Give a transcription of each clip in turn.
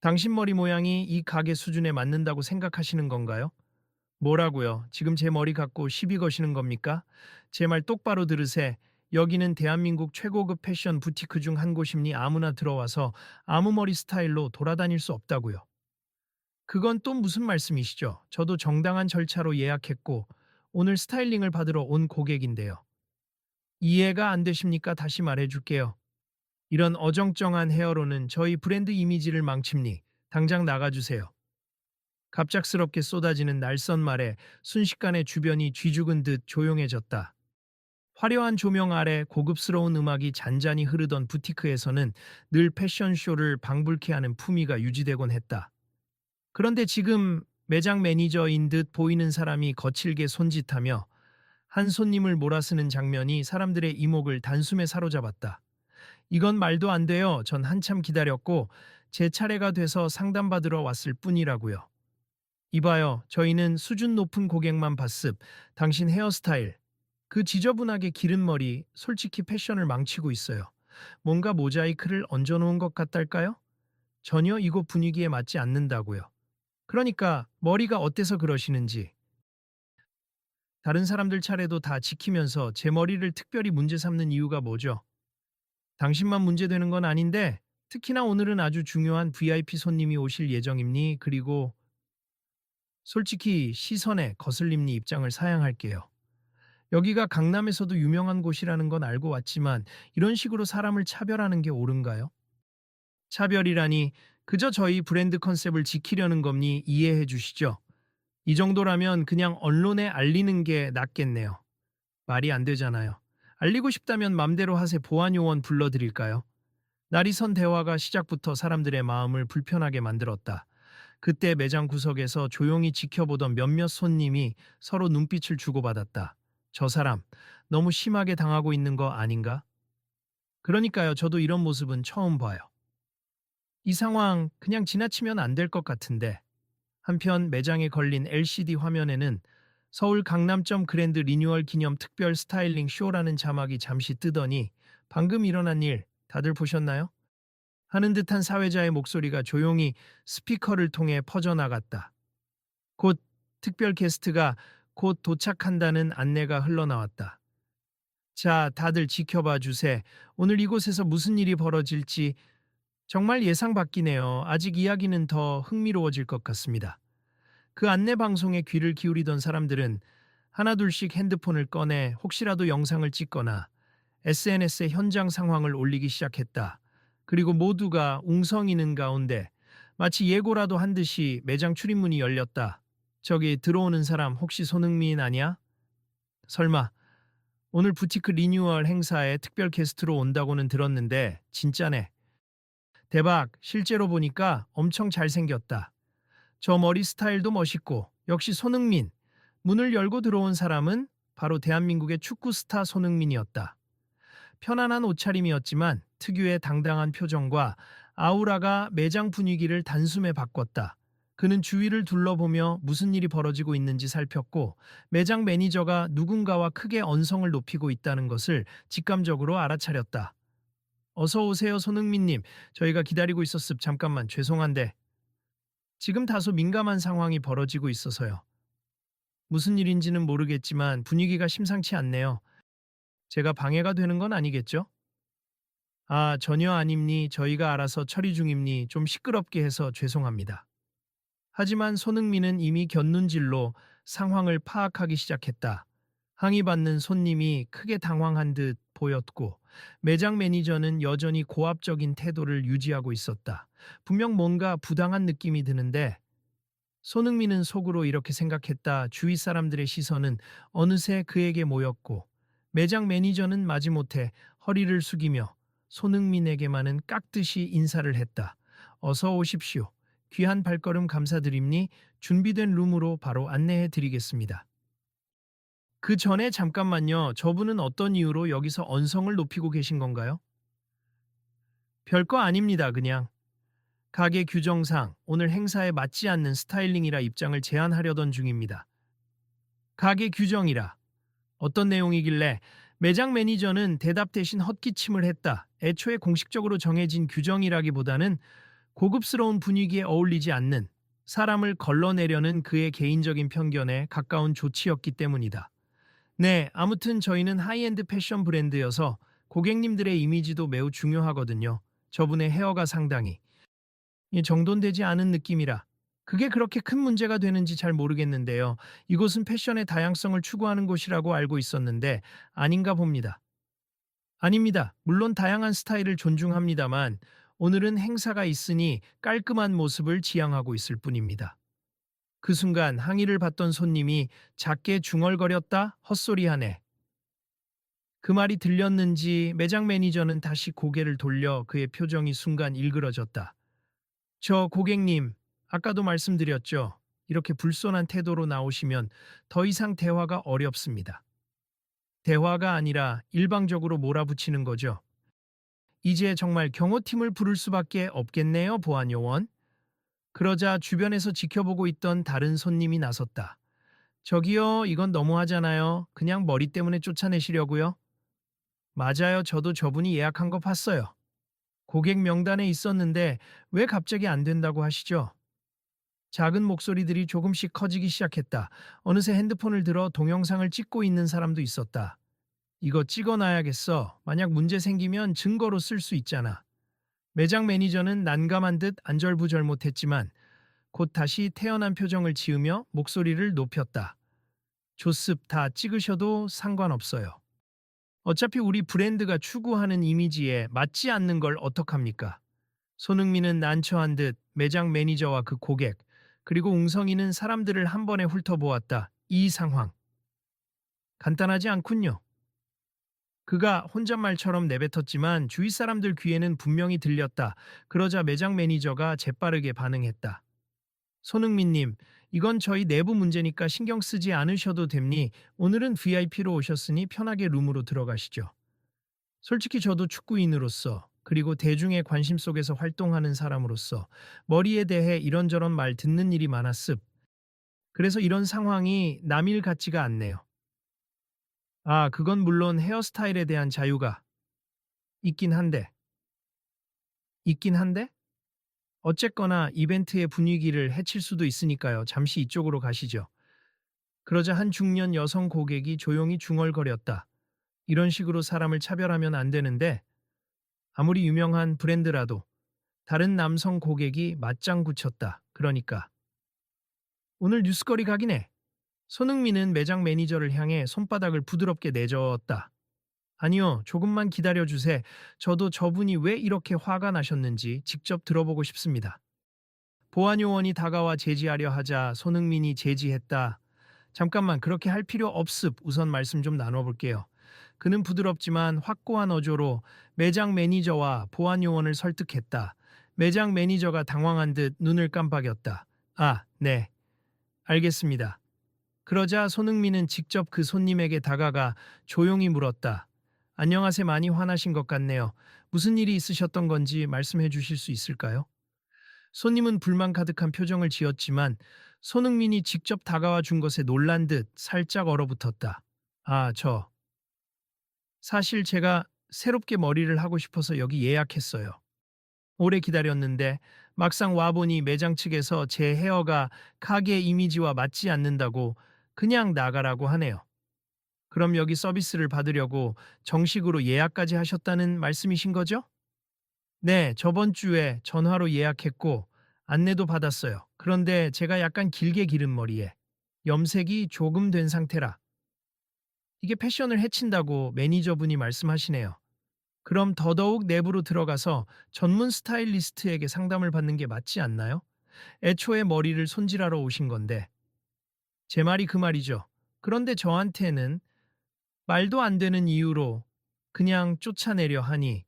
당신 머리 모양이 이 가게 수준에 맞는다고 생각하시는 건가요? 뭐라고요? 지금 제 머리 갖고 시비 거시는 겁니까? 제 말 똑바로 들으세. 여기는 대한민국 최고급 패션 부티크 중 한 곳이니 아무나 들어와서 아무 머리 스타일로 돌아다닐 수 없다고요. 그건 또 무슨 말씀이시죠? 저도 정당한 절차로 예약했고 오늘 스타일링을 받으러 온 고객인데요. 이해가 안 되십니까? 다시 말해줄게요. 이런 어정쩡한 헤어로는 저희 브랜드 이미지를 망칩니. 당장 나가주세요. 갑작스럽게 쏟아지는 날선 말에 순식간에 주변이 쥐죽은 듯 조용해졌다. 화려한 조명 아래 고급스러운 음악이 잔잔히 흐르던 부티크에서는 늘 패션쇼를 방불케 하는 품위가 유지되곤 했다. 그런데 지금 매장 매니저인 듯 보이는 사람이 거칠게 손짓하며 한 손님을 몰아쓰는 장면이 사람들의 이목을 단숨에 사로잡았다. 이건 말도 안 돼요. 전 한참 기다렸고 제 차례가 돼서 상담받으러 왔을 뿐이라고요. 이봐요. 저희는 수준 높은 고객만 봤습. 당신 헤어스타일, 그 지저분하게 기른 머리, 솔직히 패션을 망치고 있어요. 뭔가 모자이크를 얹어놓은 것 같달까요? 전혀 이곳 분위기에 맞지 않는다고요. 그러니까 머리가 어때서 그러시는지. 다른 사람들 차례도 다 지키면서 제 머리를 특별히 문제 삼는 이유가 뭐죠? 당신만 문제되는 건 아닌데 특히나 오늘은 아주 중요한 VIP 손님이 오실 예정입니? 그리고 솔직히 시선에 거슬림니 입장을 사양할게요. 여기가 강남에서도 유명한 곳이라는 건 알고 왔지만 이런 식으로 사람을 차별하는 게 옳은가요? 차별이라니 그저 저희 브랜드 컨셉을 지키려는 겁니 이해해 주시죠. 이 정도라면 그냥 언론에 알리는 게 낫겠네요. 말이 안 되잖아요. 알리고 싶다면 맘대로 하세. 보안 요원 불러드릴까요? 날이 선 대화가 시작부터 사람들의 마음을 불편하게 만들었다. 그때 매장 구석에서 조용히 지켜보던 몇몇 손님이 서로 눈빛을 주고받았다. 저 사람, 너무 심하게 당하고 있는 거 아닌가? 그러니까요, 저도 이런 모습은 처음 봐요. 이 상황 그냥 지나치면 안 될 것 같은데. 한편 매장에 걸린 LCD 화면에는 서울 강남점 그랜드 리뉴얼 기념 특별 스타일링 쇼라는 자막이 잠시 뜨더니 방금 일어난 일 다들 보셨나요? 하는 듯한 사회자의 목소리가 조용히 스피커를 통해 퍼져나갔다. 곧 특별 게스트가 곧 도착한다는 안내가 흘러나왔다. 자, 다들 지켜봐 주세. 오늘 이곳에서 무슨 일이 벌어질지 정말 예상 밖이네요. 아직 이야기는 더 흥미로워질 것 같습니다. 그 안내 방송에 귀를 기울이던 사람들은 하나둘씩 핸드폰을 꺼내 혹시라도 영상을 찍거나 SNS에 현장 상황을 올리기 시작했다. 그리고 모두가 웅성이는 가운데 마치 예고라도 한 듯이 매장 출입문이 열렸다. 저기 들어오는 사람 혹시 손흥민 아니야? 설마 오늘 부티크 리뉴얼 행사에 특별 게스트로 온다고는 들었는데 진짜네. 대박, 실제로 보니까 엄청 잘생겼다. 저 머리 스타일도 멋있고 역시 손흥민. 문을 열고 들어온 사람은 바로 대한민국의 축구 스타 손흥민이었다. 편안한 옷차림이었지만 특유의 당당한 표정과 아우라가 매장 분위기를 단숨에 바꿨다. 그는 주위를 둘러보며 무슨 일이 벌어지고 있는지 살폈고 매장 매니저가 누군가와 크게 언성을 높이고 있다는 것을 직감적으로 알아차렸다. 어서 오세요, 손흥민님. 저희가 기다리고 있었습. 잠깐만, 죄송한데 지금 다소 민감한 상황이 벌어지고 있어서요. 무슨 일인지는 모르겠지만 분위기가 심상치 않네요. 제가 방해가 되는 건 아니겠죠? 아, 전혀 아닙니. 저희가 알아서 처리 중입니. 좀 시끄럽게 해서 죄송합니다. 하지만 손흥민은 이미 곁눈질로 상황을 파악하기 시작했다. 항의받는 손님이 크게 당황한 듯 보였고 매장 매니저는 여전히 고압적인 태도를 유지하고 있었다. 분명 뭔가 부당한 느낌이 드는데 손흥민은 속으로 이렇게 생각했다. 주위 사람들의 시선은 어느새 그에게 모였고 매장 매니저는 마지못해 허리를 숙이며 손흥민에게만은 깍듯이 인사를 했다. 어서 오십시오. 귀한 발걸음 감사드립니. 준비된 룸으로 바로 안내해 드리겠습니다. 그 전에 잠깐만요. 저분은 어떤 이유로 여기서 언성을 높이고 계신 건가요? 별거 아닙니다. 그냥. 가게 규정상 오늘 행사에 맞지 않는 스타일링이라 입장을 제안하려던 중입니다. 가게 규정이라. 어떤 내용이길래 매장 매니저는 대답 대신 헛기침을 했다. 애초에 공식적으로 정해진 규정이라기보다는 고급스러운 분위기에 어울리지 않는, 사람을 걸러내려는 그의 개인적인 편견에 가까운 조치였기 때문이다. 네, 아무튼 저희는 하이엔드 패션 브랜드여서 고객님들의 이미지도 매우 중요하거든요. 저분의 헤어가 상당히 정돈되지 않은 느낌이라 그게 그렇게 큰 문제가 되는지 잘 모르겠는데요. 이곳은 패션의 다양성을 추구하는 곳이라고 알고 있었는데 아닌가 봅니다. 아닙니다. 물론 다양한 스타일을 존중합니다만 오늘은 행사가 있으니 깔끔한 모습을 지향하고 있을 뿐입니다. 그 순간 항의를 받던 손님이 작게 중얼거렸다 헛소리하네. 그 말이 들렸는지 매장 매니저는 다시 고개를 돌려 그의 표정이 순간 일그러졌다. 저 고객님, 아까도 말씀드렸죠. 이렇게 불손한 태도로 나오시면 더 이상 대화가 어렵습니다. 대화가 아니라 일방적으로 몰아붙이는 거죠. 이제 정말 경호팀을 부를 수밖에 없겠네요, 보안요원. 그러자 주변에서 지켜보고 있던 다른 손님이 나섰다. 저기요, 이건 너무하잖아요. 그냥 머리 때문에 쫓아내시려고요? 맞아요, 저도 저분이 예약한 거 봤어요. 고객 명단에 있었는데 왜 갑자기 안 된다고 하시죠? 작은 목소리들이 조금씩 커지기 시작했다. 어느새 핸드폰을 들어 동영상을 찍고 있는 사람도 있었다. 이거 찍어놔야겠어. 만약 문제 생기면 증거로 쓸 수 있잖아. 매장 매니저는 난감한 듯 안절부절 못했지만 곧 다시 태연한 표정을 지으며 목소리를 높였다. 조습 다 찍으셔도 상관없어요. 어차피 우리 브랜드가 추구하는 이미지에 맞지 않는 걸 어떡합니까? 손흥민은 난처한 듯 매장 매니저와 그 고객, 그리고 웅성이는 사람들을 한 번에 훑어보았다. 이 상황. 간단하지 않군요. 그가 혼잣말처럼 내뱉었지만 주위 사람들 귀에는 분명히 들렸다. 그러자 매장 매니저가 재빠르게 반응했다. 손흥민님, 이건 저희 내부 문제니까 신경 쓰지 않으셔도 됩니. 오늘은 VIP로 오셨으니 편하게 rum으로 들어가시죠. 솔직히 저도 축구인으로서 그리고 대중의 관심 속에서 활동하는 사람으로서 머리에 대해 이런저런 말 듣는 일이 많았습. 그래서 이런 상황이 남일 같지가 않네요. 아, 그건 물론 헤어스타일에 대한 자유가 있긴 한데. 있긴 한데? 어쨌거나 이벤트의 분위기를 해칠 수도 있으니까요. 잠시 이쪽으로 가시죠. 그러자 한 중년 여성 고객이 조용히 중얼거렸다. 이런 식으로 사람을 차별하면 안 되는데 아무리 유명한 브랜드라도 다른 남성 고객이 맞장 붙였다. 그러니까 오늘 뉴스거리 각이네. 손흥민은 매장 매니저를 향해 손바닥을 부드럽게 내저었다. 아니요, 조금만 기다려주세. 저도 저분이 왜 이렇게 화가 나셨는지 직접 들어보고 싶습니다. 보안요원이 다가와 제지하려 하자 손흥민이 제지했다. 잠깐만, 그렇게 할 필요 없습. 우선 말씀 좀 나눠볼게요. 그는 부드럽지만 확고한 어조로 매장 매니저와 보안요원을 설득했다. 매장 매니저가 당황한 듯 눈을 깜빡였다. 아, 네. 알겠습니다. 그러자 손흥민은 직접 그 손님에게 다가가 조용히 물었다. 안녕하세요. 많이 화나신 것 같네요. 무슨 일이 있으셨던 건지 말씀해 주실 수 있을까요? 손님은 불만 가득한 표정을 지었지만 손흥민이 직접 다가와 준 것에 놀란 듯 살짝 얼어붙었다. 아, 사실 제가 새롭게 머리를 하고 싶어서 여기 예약했어요. 오래 기다렸는데 막상 와보니 매장 측에서 제 헤어가 가게 이미지와 맞지 않는다고 그냥 나가라고 하네요. 그럼 여기 서비스를 받으려고 정식으로 예약까지 하셨다는 말씀이신 거죠? 네, 저번 주에 전화로 예약했고 안내도 받았어요. 그런데 제가 약간 길게 기른 머리에 염색이 조금 된 상태라 이게 패션을 해친다고 매니저분이 말씀하시네요. 그럼 더더욱 내부로 들어가서 전문 스타일리스트에게 상담을 받는 게 맞지 않나요? 애초에 머리를 손질하러 오신 건데. 제 말이 그 말이죠. 그런데 저한테는 말도 안 되는 이유로 그냥 쫓아내려 하니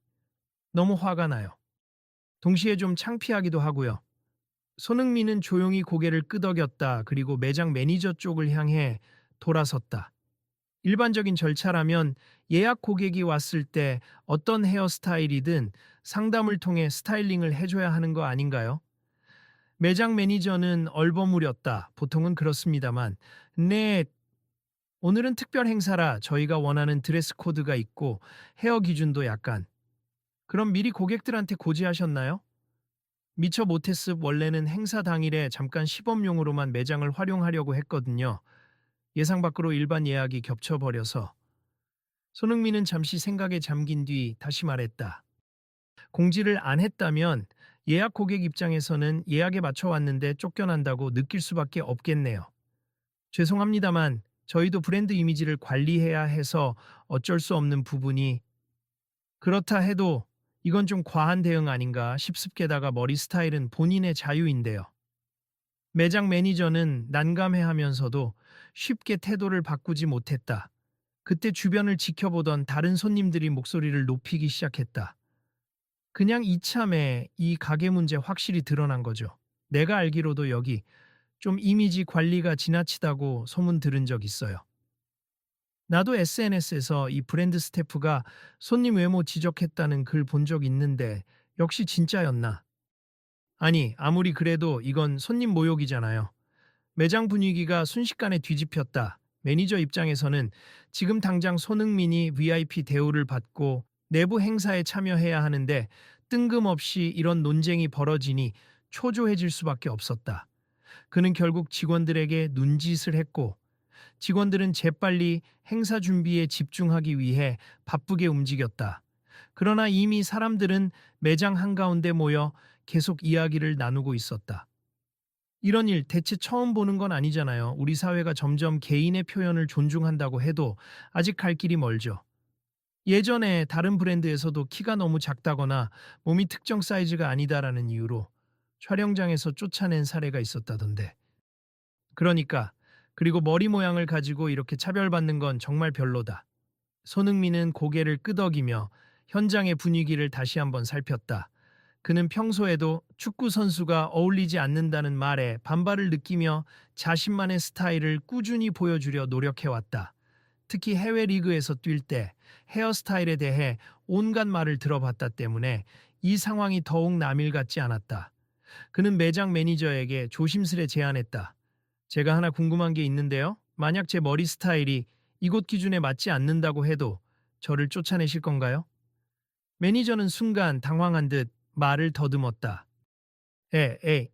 너무 화가 나요. 동시에 좀 창피하기도 하고요. 손흥민은 조용히 고개를 끄덕였다. 그리고 매장 매니저 쪽을 향해 돌아섰다. 일반적인 절차라면 예약 고객이 왔을 때 어떤 헤어스타일이든 상담을 통해 스타일링을 해줘야 하는 거 아닌가요? 매장 매니저는 얼버무렸다. 보통은 그렇습니다만. 네, 오늘은 특별 행사라 저희가 원하는 드레스 코드가 있고 헤어 기준도 약간. 그럼 미리 고객들한테 고지하셨나요? 미처 못했습. 원래는 행사 당일에 잠깐 시범용으로만 매장을 활용하려고 했거든요. 예상 밖으로 일반 예약이 겹쳐버려서. 손흥민은 잠시 생각에 잠긴 뒤 다시 말했다. 공지를 안 했다면 예약 고객 입장에서는 예약에 맞춰 왔는데 쫓겨난다고 느낄 수밖에 없겠네요. 죄송합니다만 저희도 브랜드 이미지를 관리해야 해서 어쩔 수 없는 부분이 그렇다 해도 이건 좀 과한 대응 아닌가 싶습게다가 머리 스타일은 본인의 자유인데요. 매장 매니저는 난감해하면서도 쉽게 태도를 바꾸지 못했다. 그때 주변을 지켜보던 다른 손님들이 목소리를 높이기 시작했다. 그냥 이참에 이 가게 문제 확실히 드러난 거죠. 내가 알기로도 여기 좀 이미지 관리가 지나치다고 소문 들은 적 있어요. 나도 SNS에서 이 브랜드 스태프가 손님 외모 지적했다는 글 본 적 있는데 역시 진짜였나? 아니, 아무리 그래도 이건 손님 모욕이잖아요. 매장 분위기가 순식간에 뒤집혔다. 매니저 입장에서는 지금 당장 손흥민이 VIP 대우를 받고 내부 행사에 참여해야 하는데 뜬금없이 이런 논쟁이 벌어지니 초조해질 수밖에 없었다. 그는 결국 직원들에게 눈짓을 했고 직원들은 재빨리 행사 준비에 집중하기 위해 바쁘게 움직였다. 그러나 이미 사람들은 매장 한가운데 모여 계속 이야기를 나누고 있었다. 이런 일 대체 처음 보는 건 아니잖아요. 우리 사회가 점점 개인의 표현을 존중한다고 해도 아직 갈 길이 멀죠. 예전에 다른 브랜드에서도 키가 너무 작다거나 몸이 특정 사이즈가 아니다라는 이유로 촬영장에서 쫓아낸 사례가 있었다던데. 그러니까 그리고 머리 모양을 가지고 이렇게 차별받는 건 정말 별로다. 손흥민은 고개를 끄덕이며 현장의 분위기를 다시 한번 살폈다. 그는 평소에도 축구 선수가 어울리지 않는다는 말에 반발을 느끼며 자신만의 스타일을 꾸준히 보여주려 노력해왔다. 특히 해외 리그에서 뛸 때 헤어스타일에 대해 온갖 말을 들어봤다 때문에 이 상황이 더욱 남일 같지 않았다. 그는 매장 매니저에게 조심스레 제안했다. 제가 하나 궁금한 게 있는데요. 만약 제 머리 스타일이 이곳 기준에 맞지 않는다고 해도 저를 쫓아내실 건가요? 매니저는 순간 당황한 듯 말을 더듬었다.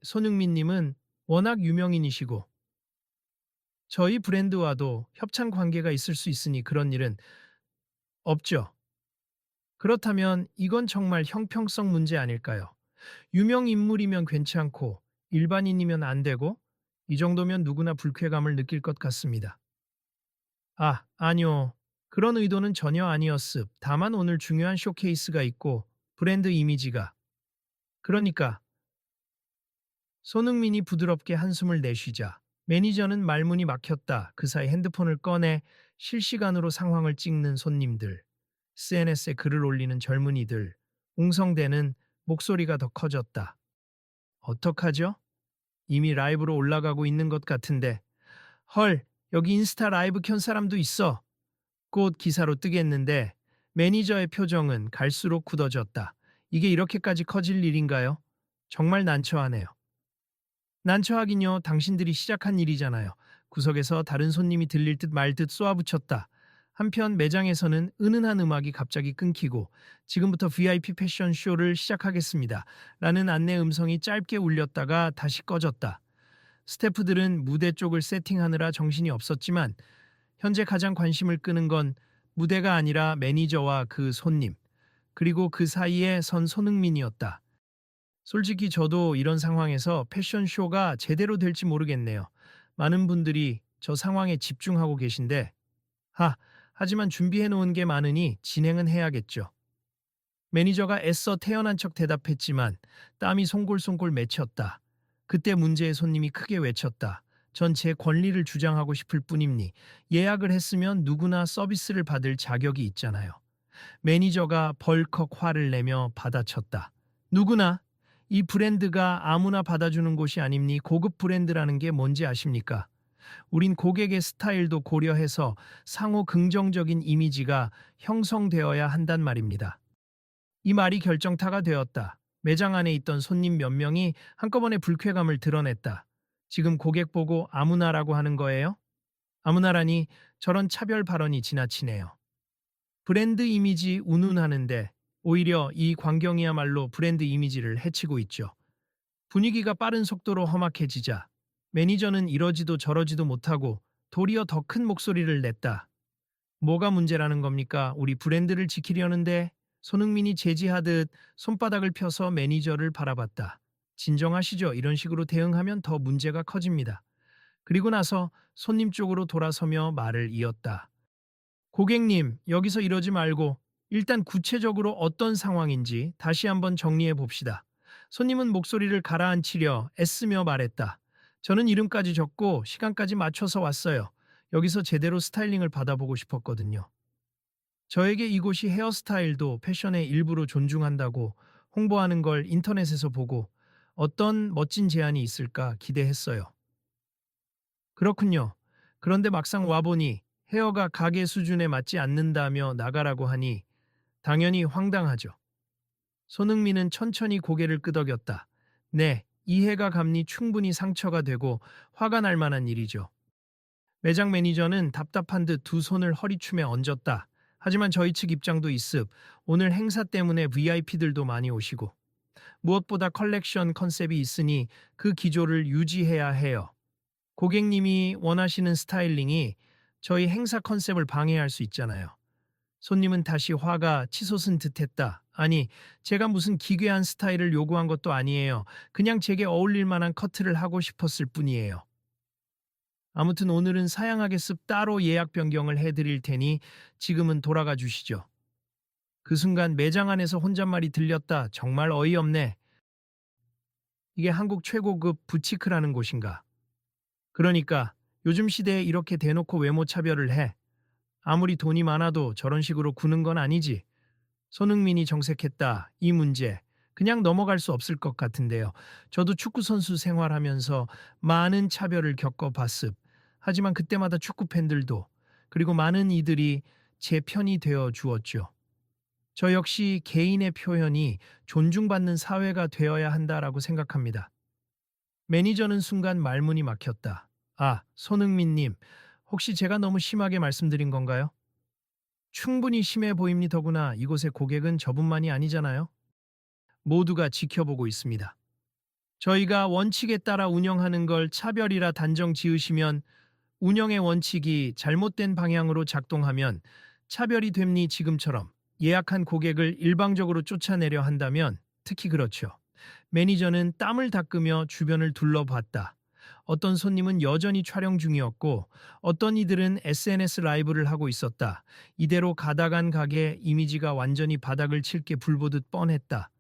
손흥민님은 워낙 유명인이시고 저희 브랜드와도 협찬 관계가 있을 수 있으니 그런 일은 없죠. 그렇다면 이건 정말 형평성 문제 아닐까요? 유명 인물이면 괜찮고 일반인이면 안 되고 이 정도면 누구나 불쾌감을 느낄 것 같습니다. 아니요. 그런 의도는 전혀 아니었습. 다만 오늘 중요한 쇼케이스가 있고 브랜드 이미지가. 그러니까 손흥민이 부드럽게 한숨을 내쉬자 매니저는 말문이 막혔다. 그 사이 핸드폰을 꺼내 실시간으로 상황을 찍는 손님들, SNS에 글을 올리는 젊은이들, 웅성대는 목소리가 더 커졌다. 어떡하죠? 이미 라이브로 올라가고 있는 것 같은데. 헐, 여기 인스타 라이브 켠 사람도 있어. 곧 기사로 뜨겠는데 매니저의 표정은 갈수록 굳어졌다. 이게 이렇게까지 커질 일인가요? 정말 난처하네요. 난처하긴요. 당신들이 시작한 일이잖아요. 구석에서 다른 손님이 들릴 듯 말 듯 쏘아붙였다. 한편 매장에서는 은은한 음악이 갑자기 끊기고 지금부터 VIP 패션쇼를 시작하겠습니다. 라는 안내 음성이 짧게 울렸다가 다시 꺼졌다. 스태프들은 무대 쪽을 세팅하느라 정신이 없었지만 현재 가장 관심을 끄는 건 무대가 아니라 매니저와 그 손님, 그리고 그 사이에 선 손흥민이었다. 솔직히 저도 이런 상황에서 패션쇼가 제대로 될지 모르겠네요. 많은 분들이 저 상황에 집중하고 계신데, 하지만 준비해 놓은 게 많으니 진행은 해야겠죠. 매니저가 애써 태연한 척 대답했지만 땀이 송골송골 맺혔다. 그때 문제의 손님이 크게 외쳤다. 전 제 권리를 주장하고 싶을 뿐입니. 예약을 했으면 누구나 서비스를 받을 자격이 있잖아요. 매니저가 벌컥 화를 내며 받아쳤다. 누구나 이 브랜드가 아무나 받아주는 곳이 아닙니. 고급 브랜드라는 게 뭔지 아십니까? 우린 고객의 스타일도 고려해서 상호 긍정적인 이미지가 형성되어야 한단 말입니다. 이 말이 결정타가 되었다. 매장 안에 있던 손님 몇 명이 한꺼번에 불쾌감을 드러냈다. 지금 고객 보고 아무나라고 하는 거예요? 아무나라니 저런 차별 발언이 지나치네요. 브랜드 이미지 운운하는데 오히려 이 광경이야말로 브랜드 이미지를 해치고 있죠. 분위기가 빠른 속도로 험악해지자 매니저는 이러지도 저러지도 못하고 도리어 더 큰 목소리를 냈다. 뭐가 문제라는 겁니까? 우리 브랜드를 지키려는데. 손흥민이 제지하듯 손바닥을 펴서 매니저를 바라봤다. 진정하시죠. 이런 식으로 대응하면 더 문제가 커집니다. 그리고 나서 손님 쪽으로 돌아서며 말을 이었다. 고객님, 여기서 이러지 말고 일단 구체적으로 어떤 상황인지 다시 한번 정리해 봅시다. 손님은 목소리를 가라앉히려 애쓰며 말했다. 저는 이름까지 적고 시간까지 맞춰서 왔어요. 여기서 제대로 스타일링을 받아보고 싶었거든요. 저에게 이곳이 헤어스타일도 패션의 일부로 존중한다고 홍보하는 걸 인터넷에서 보고 어떤 멋진 제안이 있을까 기대했어요. 그렇군요. 그런데 막상 와보니 헤어가 가게 수준에 맞지 않는다며 나가라고 하니 당연히 황당하죠. 손흥민은 천천히 고개를 끄덕였다. 네, 이해가 갑니. 충분히 상처가 되고 화가 날 만한 일이죠. 매장 매니저는 답답한 듯 두 손을 허리춤에 얹었다. 하지만 저희 측 입장도 있습. 오늘 행사 때문에 VIP들도 많이 오시고 무엇보다 컬렉션 컨셉이 있으니 그 기조를 유지해야 해요. 고객님이 원하시는 스타일링이 저희 행사 컨셉을 방해할 수 있잖아요. 손님은 다시 화가 치솟은 듯했다. 아니, 제가 무슨 기괴한 스타일을 요구한 것도 아니에요. 그냥 제게 어울릴 만한 커트를 하고 싶었을 뿐이에요. 아무튼 오늘은 사양하게 습 따로 예약 변경을 해드릴 테니 지금은 돌아가 주시죠. 그 순간 매장 안에서 혼잣말이 들렸다. 정말 어이없네. 이게 한국 최고급 부티크라는 곳인가? 그러니까 요즘 시대에 이렇게 대놓고 외모 차별을 해. 아무리 돈이 많아도 저런 식으로 구는 건 아니지. 손흥민이 정색했다. 이 문제 그냥 넘어갈 수 없을 것 같은데요. 저도 축구 선수 생활하면서 많은 차별을 겪어봤습. 하지만 그때마다 축구 팬들도 그리고 많은 이들이 제 편이 되어 주었죠. 저 역시 개인의 표현이 존중받는 사회가 되어야 한다라고 생각합니다. 매니저는 순간 말문이 막혔다. 아, 손흥민님, 혹시 제가 너무 심하게 말씀드린 건가요? 충분히 심해 보입니더구나. 이곳의 고객은 저분만이 아니잖아요. 모두가 지켜보고 있습니다. 저희가 원칙에 따라 운영하는 걸 차별이라 단정 지으시면 운영의 원칙이 잘못된 방향으로 작동하면 차별이 됩니. 지금처럼 예약한 고객을 일방적으로 쫓아내려 한다면 특히 그렇죠. 매니저는 땀을 닦으며 주변을 둘러봤다. 어떤 손님은 여전히 촬영 중이었고 어떤 이들은 SNS 라이브를 하고 있었다. 이대로 가다간 가게 이미지가 완전히 바닥을 칠 게 불보듯 뻔했다.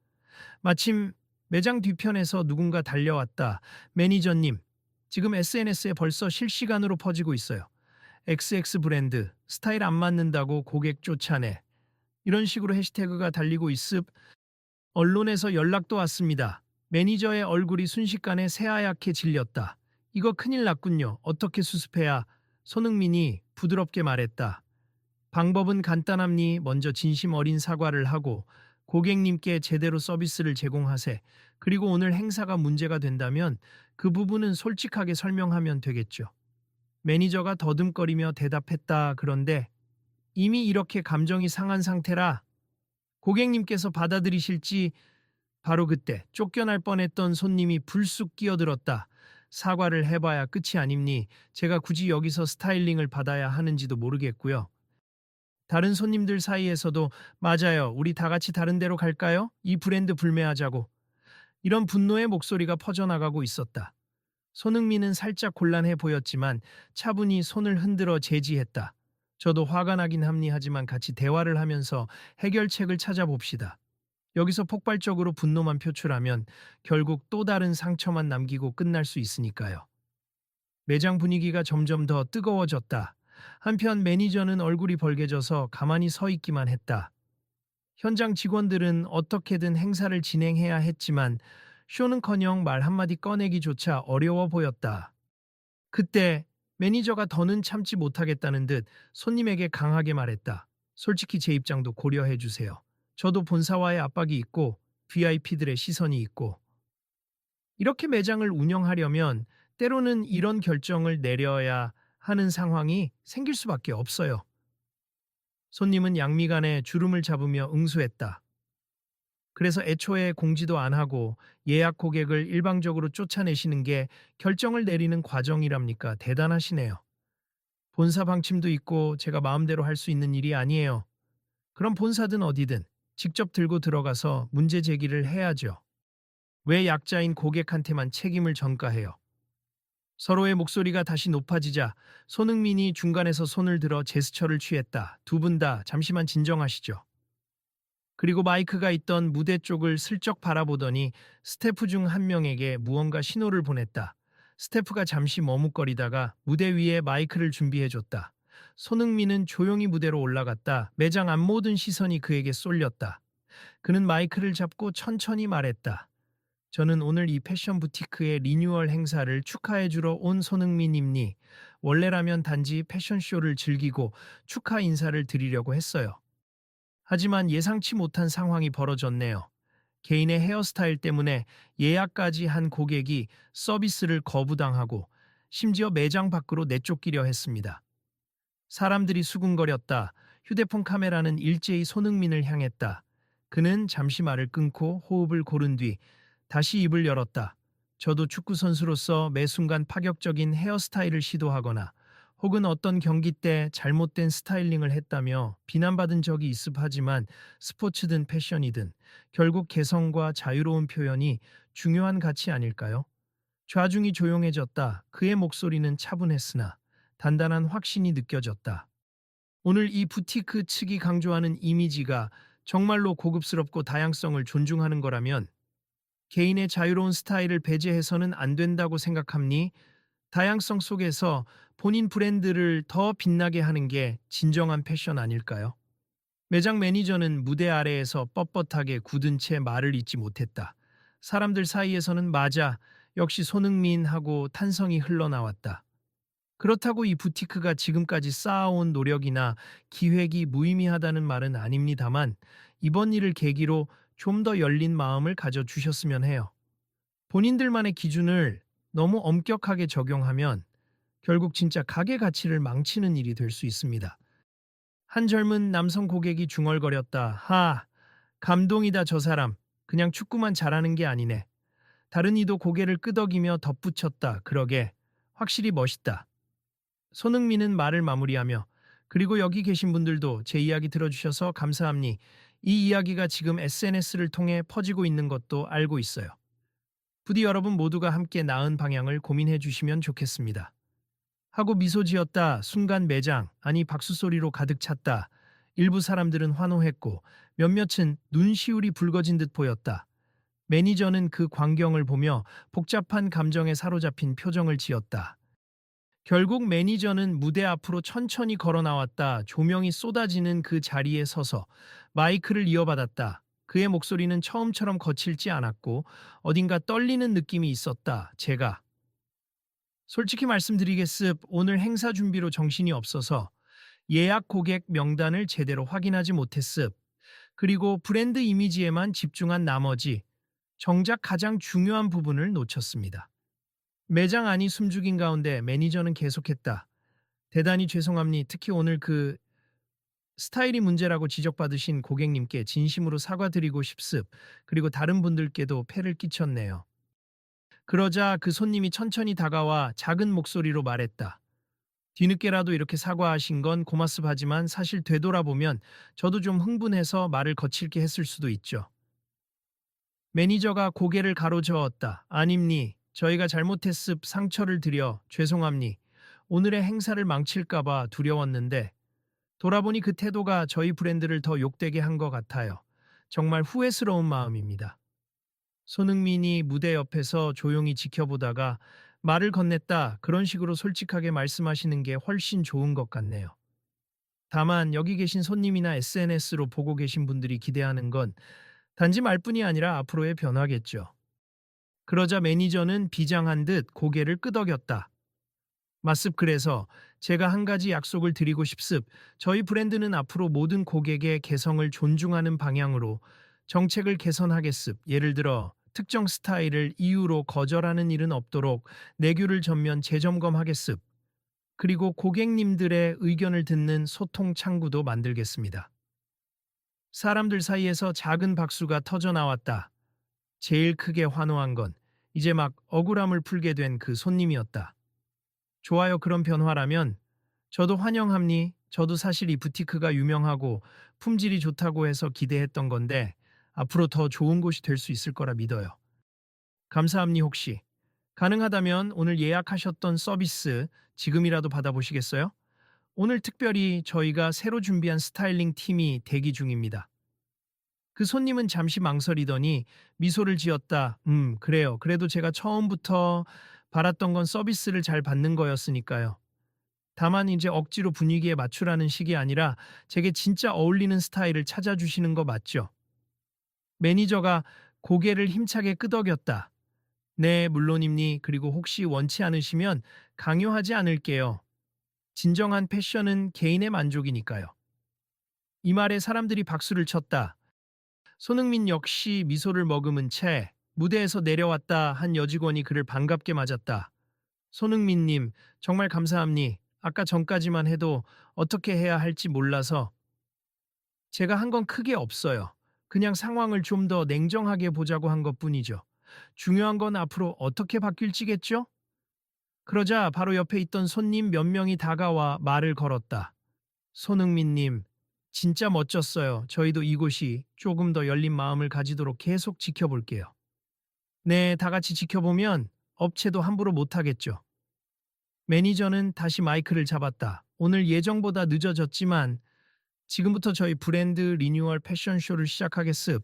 마침 매장 뒤편에서 누군가 달려왔다. 매니저님, 지금 SNS에 벌써 실시간으로 퍼지고 있어요. XX 브랜드, 스타일 안 맞는다고 고객 쫓아내. 이런 식으로 해시태그가 달리고 있습. 언론에서 연락도 왔습니다. 매니저의 얼굴이 순식간에 새하얗게 질렸다. 이거 큰일 났군요. 어떻게 수습해야? 손흥민이 부드럽게 말했다. 방법은 간단합니. 먼저 진심 어린 사과를 하고 고객님께 제대로 서비스를 제공하세. 그리고 오늘 행사가 문제가 된다면 그 부분은 솔직하게 설명하면 되겠죠. 매니저가 더듬거리며 대답했다. 그런데 이미 이렇게 감정이 상한 상태라 고객님께서 받아들이실지. 바로 그때 쫓겨날 뻔했던 손님이 불쑥 끼어들었다. 사과를 해봐야 끝이 아닙니. 제가 굳이 여기서 스타일링을 받아야 하는지도 모르겠고요. 다른 손님들 사이에서도 맞아요. 우리 다 같이 다른 데로 갈까요? 이 브랜드 불매하자고. 이런 분노의 목소리가 퍼져나가고 있었다. 손흥민은 살짝 곤란해 보였지만 차분히 손을 흔들어 제지했다. 저도 화가 나긴 합니하지만 같이 대화를 하면서 해결책을 찾아봅시다. 여기서 폭발적으로 분노만 표출하면 결국 또 다른 상처만 남기고 끝날 수 있으니까요. 매장 분위기가 점점 더 뜨거워졌다. 한편 매니저는 얼굴이 벌개져서 가만히 서 있기만 했다. 현장 직원들은 어떻게든 행사를 진행해야 했지만 쇼는커녕 말 한마디 꺼내기조차 어려워 보였다. 그때 매니저가 더는 참지 못하겠다는 듯 손님에게 강하게 말했다. 솔직히 제 입장도 고려해 주세요. 저도 본사와의 압박이 있고 VIP들의 시선이 있고 이렇게 매장을 운영하려면 때로는 이런 결정을 내려야 하는 상황이 생길 수밖에 없어요. 손님은 양미간에 주름을 잡으며 응수했다. 그래서 애초에 공지도 안 하고 예약 고객을 일방적으로 쫓아내시는 게 결정을 내리는 과정이랍니까? 대단하시네요. 본사 방침도 있고 제가 마음대로 할 수 있는 일이 아니에요. 그럼 본사든 어디든 직접 들고 들어가서 문제 제기를 해야죠. 왜 약자인 고객한테만 책임을 전가해요? 서로의 목소리가 다시 높아지자 손흥민이 중간에서 손을 들어 제스처를 취했다. 두 분 다 잠시만 진정하시죠. 그리고 마이크가 있던 무대 쪽을 슬쩍 바라보더니 스태프 중 한 명에게 무언가 신호를 보냈다. 스태프가 잠시 머뭇거리다가 무대 위에 마이크를 준비해줬다. 손흥민은 조용히 무대로 올라갔다. 매장 안 모든 시선이 그에게 쏠렸다. 그는 마이크를 잡고 천천히 말했다. 저는 오늘 이 패션 부티크의 리뉴얼 행사를 축하해주러 온 손흥민입니. 원래라면 단지 패션쇼를 즐기고 축하 인사를 드리려고 했어요. 하지만 예상치 못한 상황이 벌어졌네요. 개인의 헤어스타일 때문에 예약까지 한 고객이 서비스를 거부당하고 심지어 매장 밖으로 내쫓기려 했습니다. 사람들이 수군거렸다. 휴대폰 카메라는 일제히 손흥민을 향했다. 그는 잠시 말을 끊고 호흡을 고른 뒤 다시 입을 열었다. 저도 축구 선수로서 매 순간 파격적인 헤어스타일을 시도하거나 혹은 어떤 경기 때 잘못된 스타일링을 했다며 비난받은 적이 있습하지만 스포츠든 패션이든 결국 개성과 자유로운 표현이 중요한 가치 아닐까요? 좌중이 조용해졌다. 그의 목소리는 차분했으나 단단한 확신이 느껴졌다. 오늘 이 부티크 측이 강조하는 이미지가 정말로 고급스럽고 다양성을 존중하는 거라면 개인의 자유로운 스타일을 배제해서는 안 된다고 생각합니? 다양성 속에서 본인 브랜드를 더 빛나게 하는 게 진정한 패션 아닐까요? 매장 매니저는 무대 아래에서 뻣뻣하게 굳은 채 말을 잇지 못했다. 사람들 사이에서는 맞아, 역시 손흥민 하고 탄성이 흘러나왔다. 그렇다고 이 부티크가 지금까지 쌓아온 노력이나 기획이 무의미하다는 말은 아닙니다만 이번 일을 계기로 좀 더 열린 마음을 가져주셨으면 해요. 본인들만의 기준을 너무 엄격하게 적용하면 결국 진짜 가게 가치를 망치는 일이 될 수 있습니다. 한 젊은 남성 고객이 중얼거렸다. 하, 감동이다 저 사람. 그냥 축구만 잘하는 게 아니네. 다른 이도 고개를 끄덕이며 덧붙였다. 그러게, 확실히 멋있다. 손흥민은 말을 마무리하며 그리고 여기 계신 분들도 제 이야기 들어주셔서 감사합니. 이 이야기가 지금 SNS를 통해 퍼지고 있는 것도 알고 있어요. 부디 여러분 모두가 함께 나은 방향을 고민해 주시면 좋겠습니다. 하고 미소 지었다. 순간 매장, 아니 박수소리로 가득 찼다. 일부 사람들은 환호했고 몇몇은 눈시울이 붉어진 듯 보였다. 매니저는 그 광경을 보며 복잡한 감정에 사로잡힌 표정을 지었다. 결국 매니저는 무대 앞으로 천천히 걸어 나왔다. 조명이 쏟아지는 그 자리에 서서 마이크를 이어받았다. 그의 목소리는 처음처럼 거칠지 않았고 어딘가 떨리는 느낌이 있었다. 제가 솔직히 말씀드리겠습. 오늘 행사 준비로 정신이 없어서 예약 고객 명단을 제대로 확인하지 못했습. 그리고 브랜드 이미지에만 집중한 나머지 정작 가장 중요한 부분을 놓쳤습니다. 매장 안이 숨죽인 가운데 매니저는 계속했다. 대단히 죄송합니. 특히 오늘 그 스타일이 문제라고 지적받으신 고객님께 진심으로 사과드리고 싶습. 그리고 다른 분들께도 폐를 끼쳤네요. 그러자 그 손님이 천천히 다가와 작은 목소리로 말했다. 뒤늦게라도 이렇게 사과하신 건 고맙습하지만 사실 되돌아보면 저도 좀 흥분해서 말을 거칠게 했을 수도 있죠. 매니저가 고개를 가로저었다. 아닙니. 저희가 잘못했습. 상처를 드려 죄송합니. 오늘의 행사를 망칠까봐 두려웠는데 돌아보니 그 태도가 저희 브랜드를 더 욕되게 한 것 같아요. 정말 후회스러운 마음입니다. 손흥민이 무대 옆에서 조용히 지켜보다가 말을 건넸다. 그런 식으로 솔직하게 말씀하시는 게 훨씬 좋은 것 같네요. 다만 여기 계신 손님이나 SNS로 보고 계신 분들이 기대하는 건 단지 말뿐이 아니라 앞으로의 변화겠죠. 그러자 매니저는 비장한 듯 고개를 끄덕였다. 맞습. 그래서 제가 한 가지 약속을 드리고 싶습. 저희 브랜드는 앞으로 모든 고객의 개성을 존중하는 방향으로 정책을 개선하겠습. 예를 들어 특정 스타일을 이유로 거절하는 일은 없도록 내규를 전면 재점검하겠습. 그리고 고객님들의 의견을 듣는 소통 창구도 만들겠습니다. 사람들 사이에서 작은 박수가 터져 나왔다. 제일 크게 환호한 건 이제 막 억울함을 풀게 된 그 손님이었다. 좋아요, 그런 변화라면 저도 환영합니. 저도 사실 이 부티크가 유명하고 품질이 좋다고 해서 기대했던 건데 앞으로 더 좋은 곳이 될 수 있을 거라 믿어요. 감사합니. 혹시 가능하다면 오늘 예약하셨던 서비스 지금이라도 받아보시겠어요? 오늘 특별히 저희가 새로 준비한 스타일링 팀이 대기 중입니다. 그 손님은 잠시 망설이더니 미소를 지었다. 그래요. 그래도 제가 처음부터 바랐던 건 서비스를 잘 받는 거였으니까요. 다만 이제 억지로 분위기에 맞추라는 식이 아니라 제게 진짜 어울리는 스타일을 찾아주시는 거 맞죠? 매니저가 고개를 힘차게 끄덕였다. 네, 물론입니. 그리고 혹시 원치 않으시면 강요하지 않을게요. 진정한 패션은 개인의 만족이니까요. 이 말에 사람들이 박수를 쳤다. 손흥민 역시 미소를 머금은 채 무대에서 내려왔다 한 여직원이 그를 반갑게 맞았다. 손흥민님, 정말 감사합니. 아까 전까지만 해도 어떻게 해야 할지 몰라서 제가 한 건 크게 없어요. 그냥 상황을 좀 더 냉정하게 보자고 한 것뿐이죠. 중요한 건 앞으로 어떻게 바뀔지겠죠? 그러자 바로 옆에 있던 손님 몇 명이 다가와 말을 걸었다. 손흥민님, 진짜 멋졌어요. 저희도 이곳이 조금 더 열린 마음을 가지도록 계속 지켜볼게요. 네, 다 같이 지켜보면 업체도 함부로 못하겠죠. 매니저는 다시 마이크를 잡았다. 오늘 예정보다 늦어졌지만 지금부터 저희 브랜드 리뉴얼 패션쇼를 시작하겠습.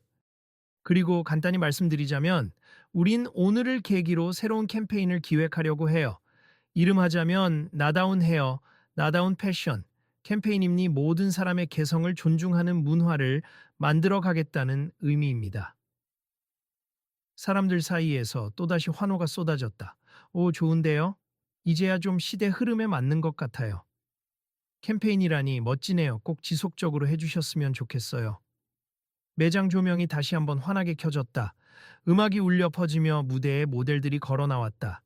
그리고 간단히 말씀드리자면 우린 오늘을 계기로 새로운 캠페인을 기획하려고 해요. 이름하자면 나다운 헤어, 나다운 패션. 캠페인임니 모든 사람의 개성을 존중하는 문화를 만들어 가겠다는 의미입니다. 사람들 사이에서 또다시 환호가 쏟아졌다. 오, 좋은데요? 이제야 좀 시대 흐름에 맞는 것 같아요. 캠페인이라니 멋지네요. 꼭 지속적으로 해주셨으면 좋겠어요. 매장 조명이 다시 한번 환하게 켜졌다. 음악이 울려 퍼지며 무대에 모델들이 걸어 나왔다.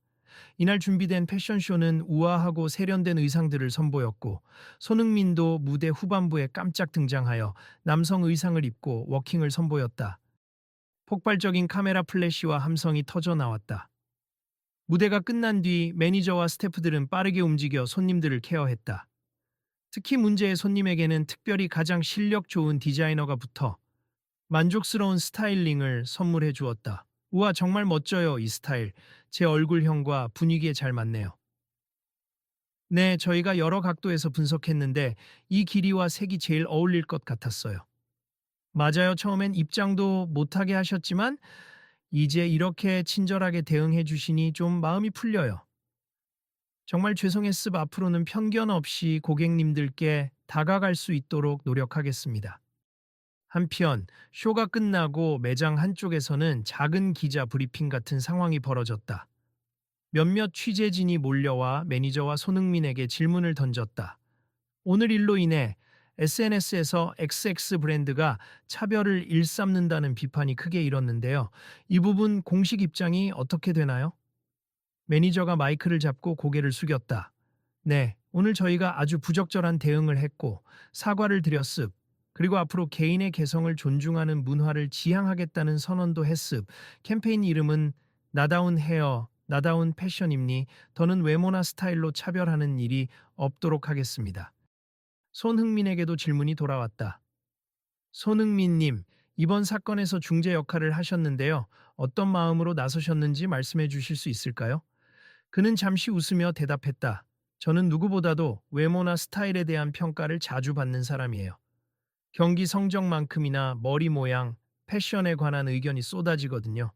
이날 준비된 패션쇼는 우아하고 세련된 의상들을 선보였고 손흥민도 무대 후반부에 깜짝 등장하여 남성 의상을 입고 워킹을 선보였다. 폭발적인 카메라 플래시와 함성이 터져 나왔다. 무대가 끝난 뒤 매니저와 스태프들은 빠르게 움직여 손님들을 케어했다. 특히 문제의 손님에게는 특별히 가장 실력 좋은 디자이너가 붙어 만족스러운 스타일링을 선물해 주었다. 우와, 정말 멋져요, 이 스타일. 제 얼굴형과 분위기에 잘 맞네요. 네, 저희가 여러 각도에서 분석했는데 이 길이와 색이 제일 어울릴 것 같았어요. 맞아요, 처음엔 입장도 못하게 하셨지만 이제 이렇게 친절하게 대응해 주시니 좀 마음이 풀려요. 정말 죄송했습. 앞으로는 편견 없이 고객님들께 다가갈 수 있도록 노력하겠습니다. 한편 쇼가 끝나고 매장 한쪽에서는 작은 기자 브리핑 같은 상황이 벌어졌다. 몇몇 취재진이 몰려와 매니저와 손흥민에게 질문을 던졌다. 오늘 일로 인해 SNS에서 XX 브랜드가 차별을 일삼는다는 비판이 크게 일었는데요. 이 부분 공식 입장이 어떻게 되나요? 매니저가 마이크를 잡고 고개를 숙였다. 네, 오늘 저희가 아주 부적절한 대응을 했고 사과를 드렸습. 그리고 앞으로 개인의 개성을 존중하는 문화를 지향하겠다는 선언도 했습. 캠페인 이름은 나다운 헤어, 나다운 패션입니. 더는 외모나 스타일로 차별하는 일이 없도록 하겠습니다. 손흥민에게도 질문이 돌아왔다. 손흥민님, 이번 사건에서 중재 역할을 하셨는데요. 어떤 마음으로 나서셨는지 말씀해 주실 수 있을까요? 그는 잠시 웃으며 대답했다. 저는 누구보다도 외모나 스타일에 대한 평가를 자주 받는 사람이에요. 경기 성적만큼이나 머리 모양, 패션에 관한 의견이 쏟아지거든요.